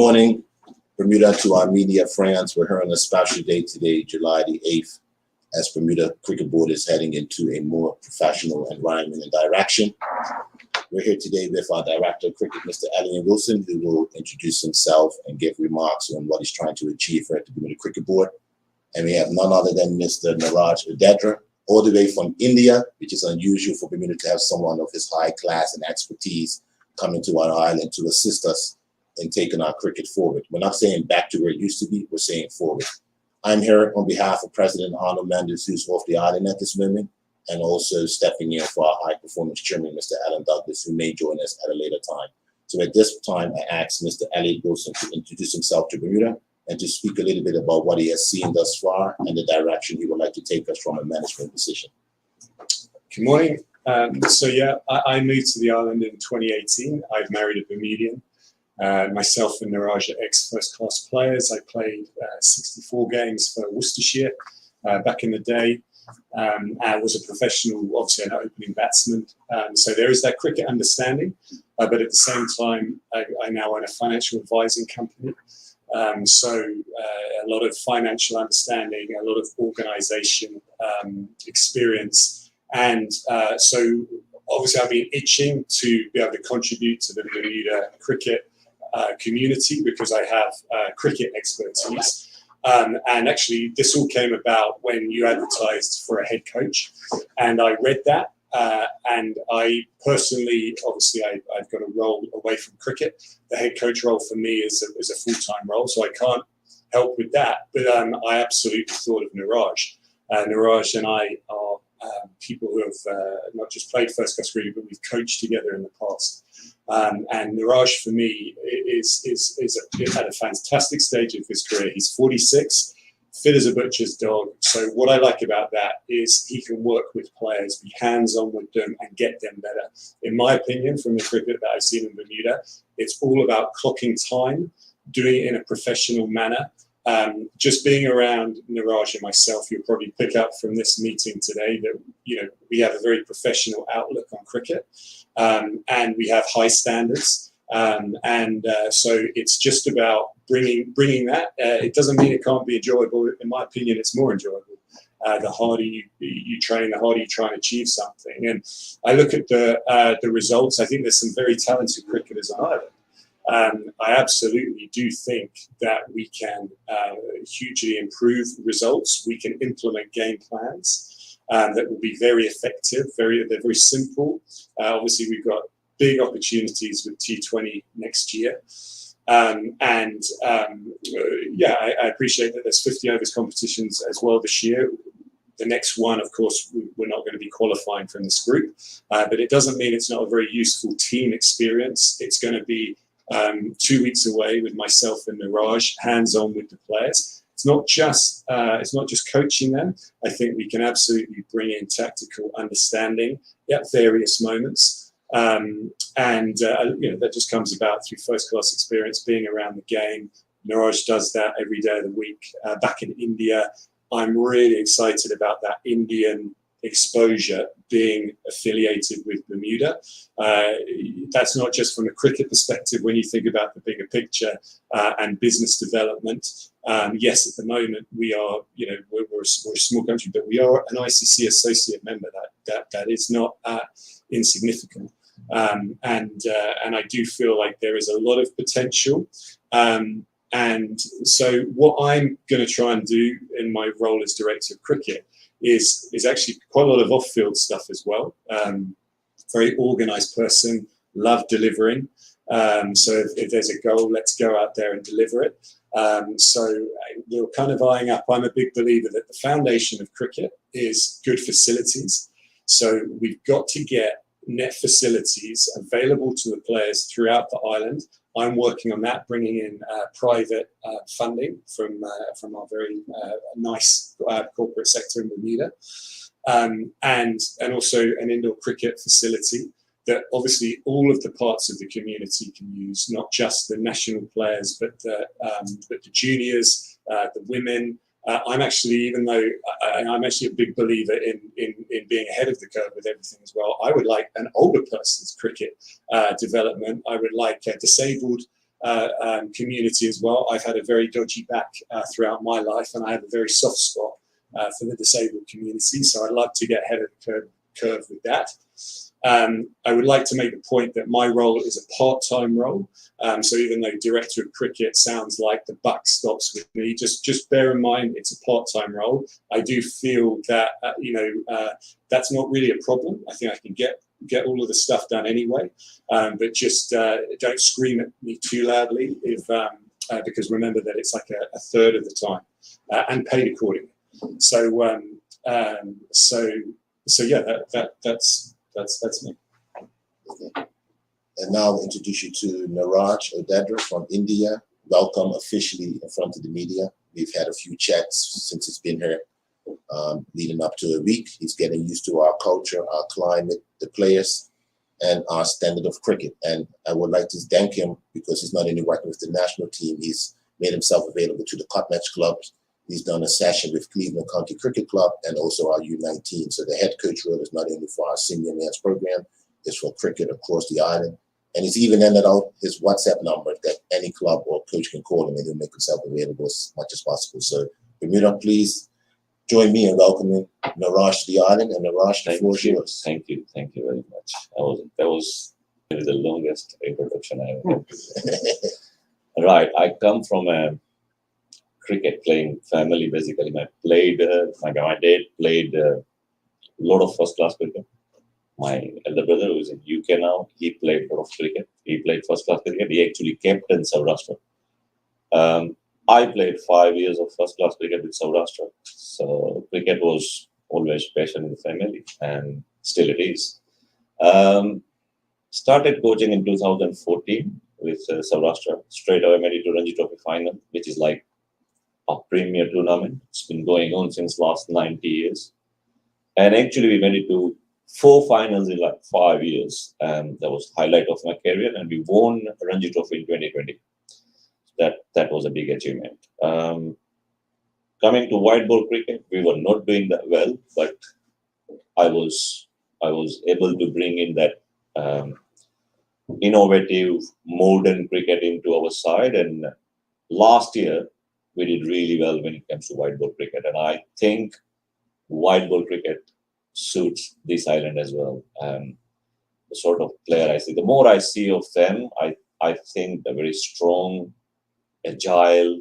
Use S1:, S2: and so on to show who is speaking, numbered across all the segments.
S1: morning, Bermuda, to our media friends. We're here on a special day today, July the 8th, as Bermuda Cricket Board is heading into a more professional environment and direction. We're here today with our Director of Cricket, Mr. Elliot Wilson, who will introduce himself and give remarks on what he's trying to achieve here at the Bermuda Cricket Board. And we have none other than Mr. Niraj Udedra, all the way from India, which is unusual for Bermuda to have someone of his high class and expertise coming to our island to assist us in taking our cricket forward. We're not saying back to where it used to be, we're saying forward. I'm here on behalf of President Arnold Mendes, who's off the island at this moment, and also stepping in for our high performance chairman, Mr. Alan Douglas, who may join us at a later time. So at this time, I ask Mr. Elliot Wilson to introduce himself to Bermuda and to speak a little bit about what he has seen thus far and the direction he would like to take us from a management position.
S2: Good morning. I moved to the island in 2018. I've married a Bermudian. Myself and Niraj are ex-first-class players. I played 64 games for Worcestershire back in the day. I was a professional, obviously an opening batsman. So there is that cricket understanding, but at the same time, I now own a financial advising company. A lot of financial understanding, a lot of organisation experience, and so obviously I've been itching to be able to contribute to the Bermuda cricket community because I have cricket expertise. And actually, this all came about when you advertised for a head coach, and I read that. And I personally, obviously, I've got a role away from cricket. The head coach role for me is a full-time role, so I can't help with that. But I absolutely thought of Niraj. Niraj and I are people who have not just played first-class cricket, but we've coached together in the past. And Niraj, for me, is at a fantastic stage of his career. He's 46. Fit as a butcher's dog. So what I like about that is he can work with players, be hands-on with them and get them better. In my opinion, from the cricket that I've seen in Bermuda, it's all about clocking time, doing it in a professional manner. Just being around Niraj and myself, you'll probably pick up from this meeting today that we have a very professional outlook on cricket, and we have high standards. So it's just about bringing that. It doesn't mean it can't be enjoyable. In my opinion, it's more enjoyable. The harder you train, the harder you try and achieve something. And I look at the results. I think there's some very talented cricketers on Ireland. I absolutely do think that we can hugely improve results. We can implement game plans that will be very effective. They're very simple. Obviously, we've got big opportunities with T20 next year. I appreciate that there's 50 overs competitions as well this year. The next one, of course, we're not going to be qualifying from this group, but it doesn't mean it's not a very useful team experience. It's going to be 2 weeks away with myself and Niraj, hands-on with the players. It's not just coaching them. I think we can absolutely bring in tactical understanding at various moments. That just comes about through first-class experience, being around the game. Niraj does that every day of the week. Back in India, I'm really excited about that Indian exposure being affiliated with Bermuda. That's not just from a cricket perspective. When you think about the bigger picture and business development, yes, at the moment we are, we're a small country, but we are an ICC associate member. That is not insignificant. And I do feel like there is a lot of potential. And so what I'm going to try and do in my role as director of cricket is actually quite a lot of off-field stuff as well. Very organised person, love delivering. So if there's a goal, let's go out there and deliver it. So we're kind of eyeing up. I'm a big believer that the foundation of cricket is good facilities. So we've got to get net facilities available to the players throughout the island. I'm working on that, bringing in private funding from our very nice corporate sector in Bermuda, and also an indoor cricket facility that obviously all of the parts of the community can use, not just the national players, but the juniors, the women. I'm actually, even though I'm actually a big believer in being ahead of the curve with everything as well, I would like an older person's cricket development. I would like disabled community as well. I've had a very dodgy back throughout my life, and I have a very soft spot for the disabled community. So I'd love to get ahead of the curve with that. I would like to make the point that my role is a part-time role. So even though Director of Cricket sounds like the buck stops with me, just bear in mind it's a part-time role. I do feel that that's not really a problem. I think I can get all of the stuff done anyway, but just don't scream at me too loudly because remember that it's like a third of the time and paid accordingly. So yeah, that's me.
S1: Okay. And now I'll introduce you to Niraj Odedra from India. Welcome officially in front of the media. We've had a few chats since it's been here, leading up to a week. He's getting used to our culture, our climate, the players, and our standard of cricket. And I would like to thank him because he's not only working with the national team, he's made himself available to the cut match clubs. He's done a session with Cleveland County Cricket Club and also our U19. So the head coach role is not only for our senior men's program, it's for cricket across the island. And he's even ended out his WhatsApp number that any club or coach can call him and he'll make himself available as much as possible. So Bermuda, please join me in welcoming Niraj to the island. And Niraj, the floor is yours.
S3: Thank you very much. That was maybe the longest introduction I ever had. Right, I come from a cricket playing family. Basically, my dad played a lot of first class cricket. My elder brother, who is in UK now, he played a lot of cricket. He played first class cricket. He actually captained Saurashtra. I played 5 years of first class cricket with Saurashtra. So cricket was always passion in the family, and still it is. Started coaching in 2014 with Saurashtra. Straight away made it to Ranji Trophy final, which is like a premier tournament. It's been going on since last 90 years. And actually we made it to 4 finals in like 5 years. And that was the highlight of my career. And we won Ranji Trophy in 2020. That was a big achievement. Coming to white ball cricket, we were not doing that well, but I was able to bring in that innovative, modern cricket into our side. And last year, we did really well when it comes to white ball cricket. And I think white ball cricket suits this island as well. The sort of player I see, the more I see of them, I think they're very strong, agile,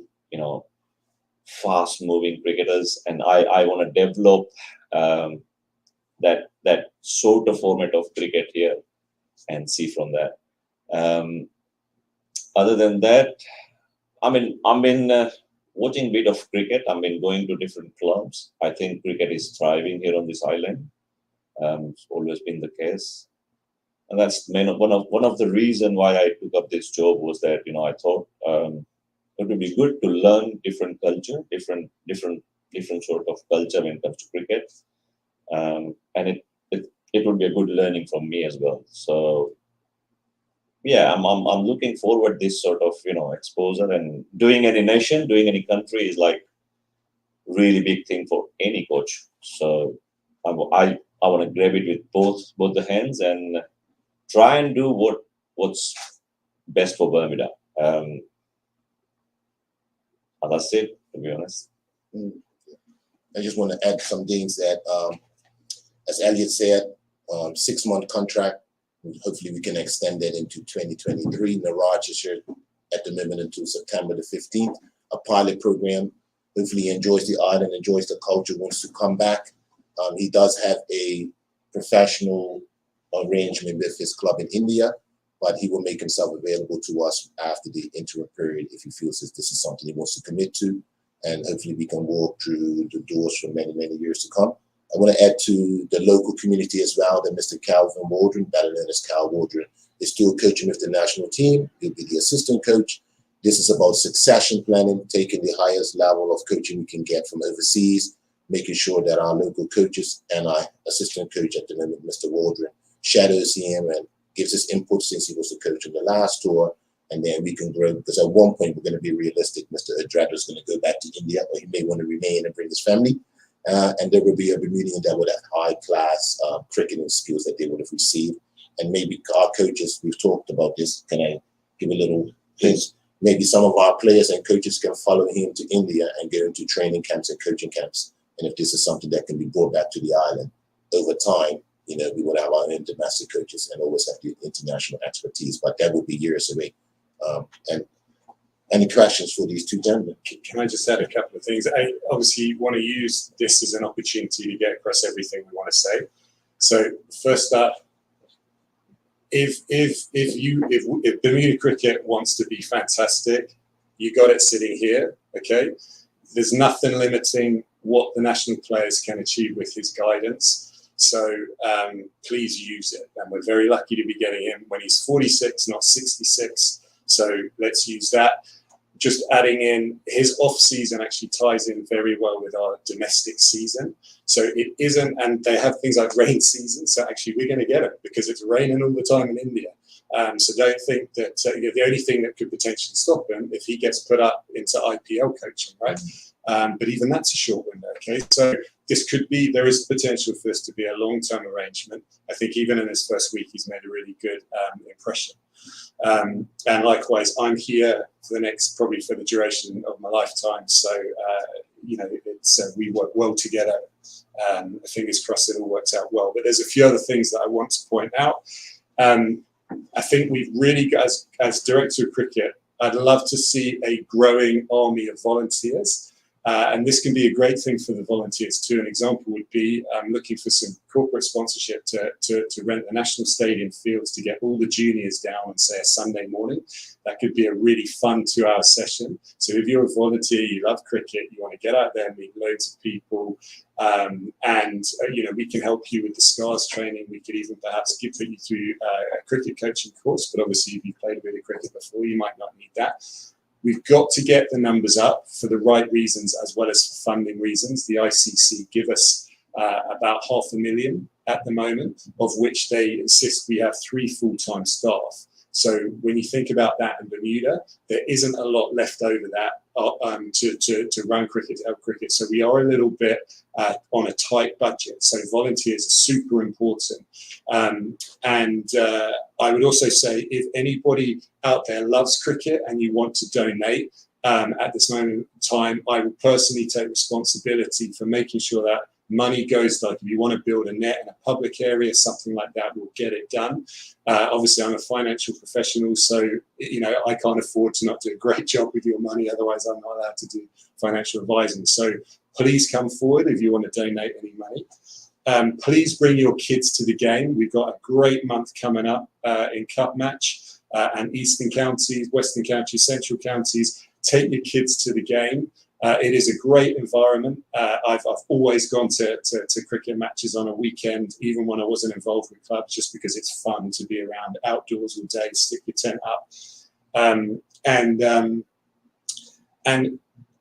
S3: fast-moving cricketers. And I want to develop that sort of format of cricket here and see from that. Other than that, I've been watching a bit of cricket. I've been going to different clubs. I think cricket is thriving here on this island. It's always been the case. And that's one of the reasons why I took up this job was that, I thought it would be good to learn different culture, different sort of culture when it comes to cricket. And it would be a good learning from me as well. So yeah, I'm looking forward this sort of exposure, and doing any nation, doing any country is like really big thing for any coach. So I want to grab it with both the hands and try and do what's best for Bermuda. And that's it, to be honest.
S1: I just want to add some things that, as Elliot said, 6-month contract. Hopefully we can extend that into 2023. Niraj is here at the moment until September the 15th. A pilot program. Hopefully he enjoys the island, enjoys the culture, wants to come back. He does have a professional arrangement with his club in India, but he will make himself available to us after the interim period if he feels that this is something he wants to commit to. And hopefully we can walk through the doors for many, many years to come. I want to add to the local community as well that Mr. Calvin Waldron, better known as Cal Waldron, is still coaching with the national team. He'll be the assistant coach. This is about succession planning, taking the highest level of coaching we can get from overseas, making sure that our local coaches and our assistant coach at the moment, Mr. Waldron, shadows him and gives us input since he was the coach on the last tour. And then we can grow, because at one point we're going to be realistic. Mr. Odedra is going to go back to India, or he may want to remain and bring his family. And there will be a Bermudian that would have high-class cricketing skills that they would have received. And maybe our coaches, we've talked about this. Can I give a little Hence, maybe some of our players and coaches can follow him to India and go into training camps and coaching camps. And if this is something that can be brought back to the island over time, you know, we would have our own domestic coaches and always have the international expertise, but that would be years away. And any questions for these two gentlemen?
S2: Can I just add a couple of things? I obviously want to use this as an opportunity to get across everything we want to say. So first up, if Bermuda cricket wants to be fantastic, you got it sitting here, okay? There's nothing limiting what the national players can achieve with his guidance. So please use it. And we're very lucky to be getting him when he's 46, not 66. So let's use that. Just adding in, his off season actually ties in very well with our domestic season. So it isn't, and they have things like rain season. So actually we're going to get it because it's raining all the time in India. So don't think that the only thing that could potentially stop him if he gets put up into IPL coaching, right? But even that's a short window, okay? So this could be, there is potential for this to be a long-term arrangement. I think even in his first week, he's made a really good impression. And likewise, I'm here for the next, probably for the duration of my lifetime. So, you know, it's, we work well together. Fingers crossed it all works out well. But there's a few other things that I want to point out. I think we've really, as director of cricket, I'd love to see a growing army of volunteers. And this can be a great thing for the volunteers too. An example would be looking for some corporate sponsorship to rent the national stadium fields to get all the juniors down on, say, a Sunday morning. That could be a really fun 2-hour session. So if you're a volunteer, you love cricket, you want to get out there, meet loads of people, and you know, we can help you with the SCARS training. We could even perhaps put you through a cricket coaching course. But obviously, if you played a bit of cricket before, you might not need that. We've got to get the numbers up for the right reasons as well as for funding reasons. The ICC give us about 500,000 at the moment, of which they insist we have 3 full-time staff. So when you think about that in Bermuda, there isn't a lot left over that to run cricket, to help cricket. So we are a little bit on a tight budget. So volunteers are super important. I would also say if anybody out there loves cricket and you want to donate, at this moment in time, I will personally take responsibility for making sure that money goes, like if you want to build a net in a public area, something like that, we'll get it done. Obviously, I'm a financial professional, so you know I can't afford to not do a great job with your money. Otherwise, I'm not allowed to do financial advising. So please come forward if you want to donate any money. Please bring your kids to the game. We've got a great month coming up in Cup Match and Eastern Counties, Western Counties, Central Counties. Take your kids to the game. It is a great environment. I've always gone to cricket matches on a weekend, even when I wasn't involved with clubs, just because it's fun to be around outdoors all day, stick your tent up.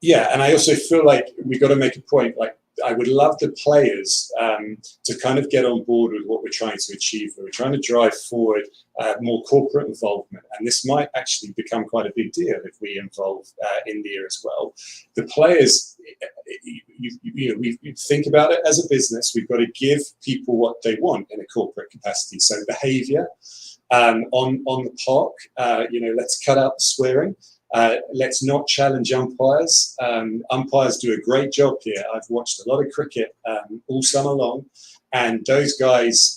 S2: Yeah, and I also feel like we've got to make a point, like I would love the players to kind of get on board with what we're trying to achieve. We're trying to drive forward more corporate involvement, and this might actually become quite a big deal if we involve India as well. The players, you know, we think about it as a business. We've got to give people what they want in a corporate capacity. So behaviour on the park, you know, let's cut out the swearing. Let's not challenge umpires. Umpires do a great job here. I've watched a lot of cricket all summer long, and those guys,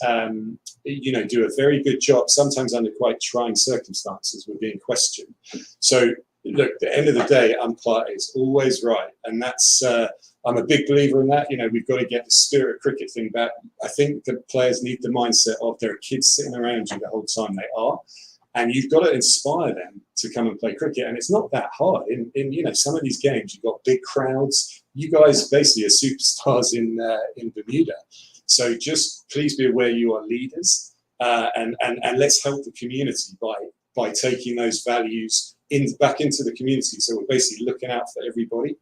S2: you know, do a very good job, sometimes under quite trying circumstances with being questioned. So, look, at the end of the day, umpire is always right, and that's, I'm a big believer in that. You know, we've got to get the spirit of cricket thing back. I think the players need the mindset of there are kids sitting around you the whole time. They are. And you've got to inspire them to come and play cricket. And it's not that hard. In you know, some of these games, you've got big crowds. You guys basically are superstars in Bermuda. So just please be aware you are leaders. And let's help the community by taking those values back into the community. So we're basically looking out for everybody.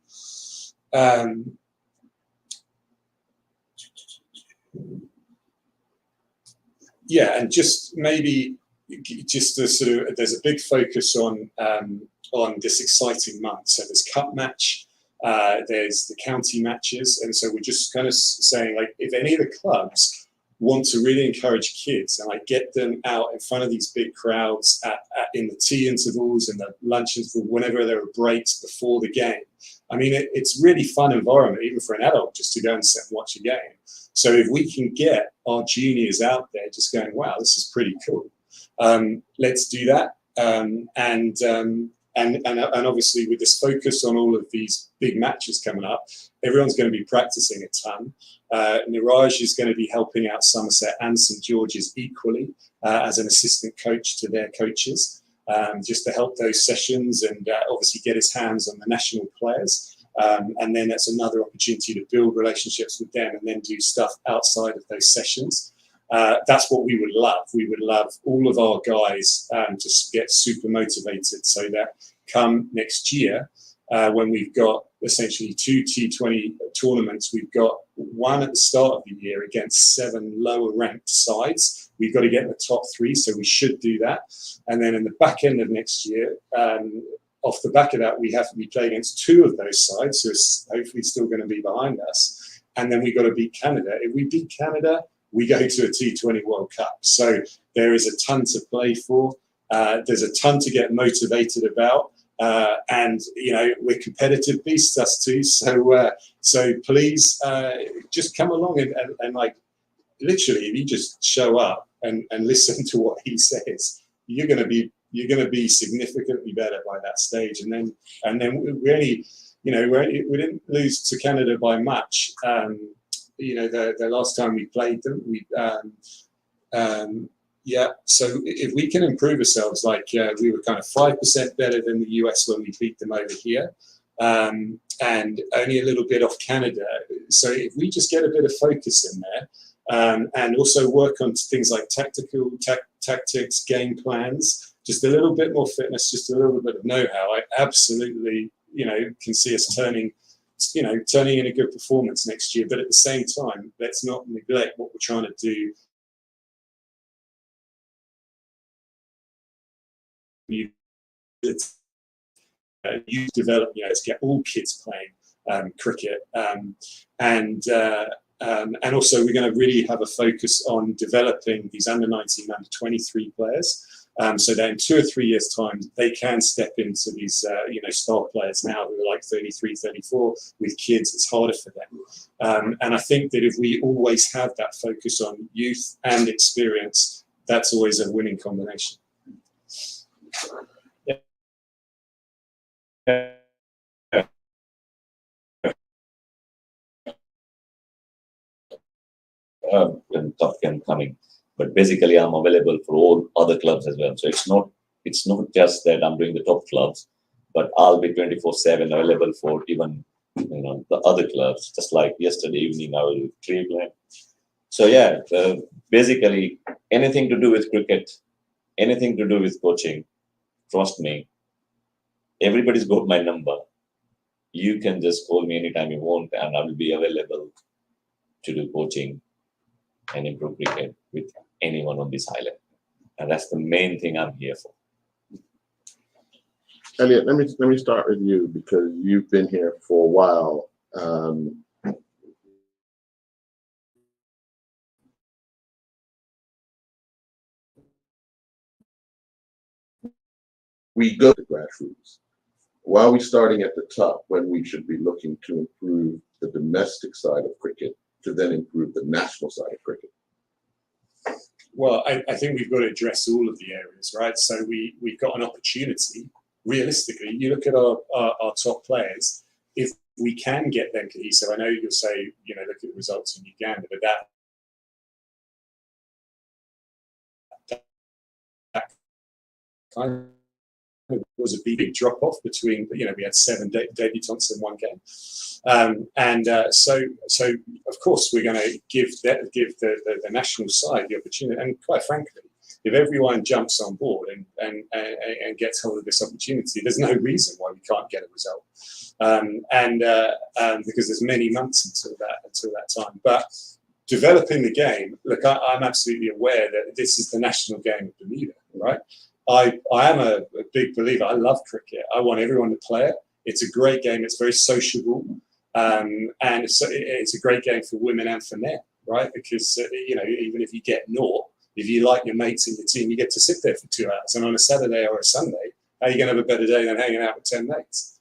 S2: Yeah, and just maybe... just the sort of, there's a big focus on this exciting month. So there's Cup Match, there's the county matches, and so we're just kind of saying, like, if any of the clubs want to really encourage kids and like get them out in front of these big crowds in the tea intervals and the lunch interval, whenever there are breaks before the game. I mean, it's really fun environment, even for an adult, just to go and sit and watch a game. So if we can get our juniors out there just going, wow, this is pretty cool. Let's do that. And obviously with this focus on all of these big matches coming up, everyone's going to be practicing a ton. Niraj is going to be helping out Somerset and St George's equally as an assistant coach to their coaches, just to help those sessions and obviously get his hands on the national players. And then that's another opportunity to build relationships with them and then do stuff outside of those sessions. That's what we would love. We would love all of our guys to get super motivated so that come next year, when we've got essentially 2 T20 tournaments, we've got one at the start of the year against 7 lower ranked sides. We've got to get the top 3, so we should do that. And then in the back end of next year, off the back of that, we have to be playing against 2 of those sides, so it's hopefully still going to be behind us. And then we've got to beat Canada. If we beat Canada, we go to a T20 World Cup. So there is a ton to play for. There's a ton to get motivated about. And, you know, we're competitive beasts, us too. So please just come along and like, literally, if you just show up and listen to what he says, you're going to be significantly better by that stage. And then we only, you know, we didn't lose to Canada by much. You know, the last time we played them, so if we can improve ourselves, like we were kind of 5% better than the US when we beat them over here, and only a little bit off Canada. So if we just get a bit of focus in there, and also work on things like tactics, game plans, just a little bit more fitness, just a little bit of know-how, I absolutely, you know, can see us turning in a good performance next year. But at the same time, let's not neglect what we're trying to do. You develop, you know, let's get all kids playing cricket, and also we're going to really have a focus on developing these under-19, under-23 players. So that in 2 or 3 years' time, they can step into these, you know, star players now who are like 33, 34. With kids, it's harder for them. And I think that if we always have that focus on youth and experience, that's always a winning combination.
S3: When Top Gun coming. But basically, I'm available for all other clubs as well. So it's not just that I'm doing the top clubs, but I'll be 24/7 available for even, you know, the other clubs. Just like yesterday evening, I was with Cleveland. So yeah, basically anything to do with cricket, anything to do with coaching, trust me, everybody's got my number. You can just call me anytime you want, and I will be available to do coaching and improve cricket with anyone on this island. And that's the main thing I'm here for.
S1: Elliot, let me start with you because you've been here for a while. We go to grassroots. Why are we starting at the top when we should be looking to improve the domestic side of cricket to then improve the national side of cricket?
S2: Well, I think we've got to address all of the areas, right? So we've got an opportunity. Realistically, you look at our top players, if we can get them cohesive, I know you'll say, you know, look at the results in Uganda, but that kind of was a big drop off between, you know, we had 7 debutants in one game. So of course we're going to give the national side the opportunity. And quite frankly, if everyone jumps on board and gets hold of this opportunity, there's no reason why we can't get a result. Because there's many months until that time. But developing the game, look, I'm absolutely aware that this is the national game of Bermuda, right? I am a big believer. I love cricket. I want everyone to play it. It's a great game. It's very sociable. And it's a great game for women and for men, right? Because you know, even if you get naught, if you like your mates in your team, you get to sit there for 2 hours. And on a Saturday or a Sunday, how are you going to have a better day than hanging out with 10 mates?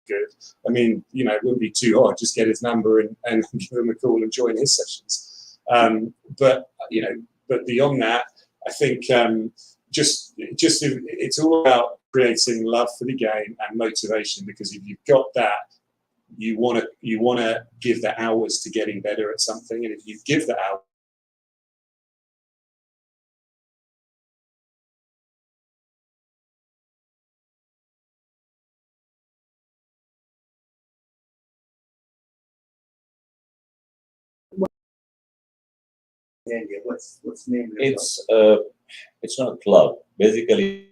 S2: Good. I mean, you know, it wouldn't be too hard. Just get his number and give him a call and join his sessions. But you know, but beyond that, I think it's all about creating love for the game and motivation. Because if you've got that, you want to give the hours to getting better at something, and if you give the hours.
S4: What's the name of it?
S3: It's not a club. Basically,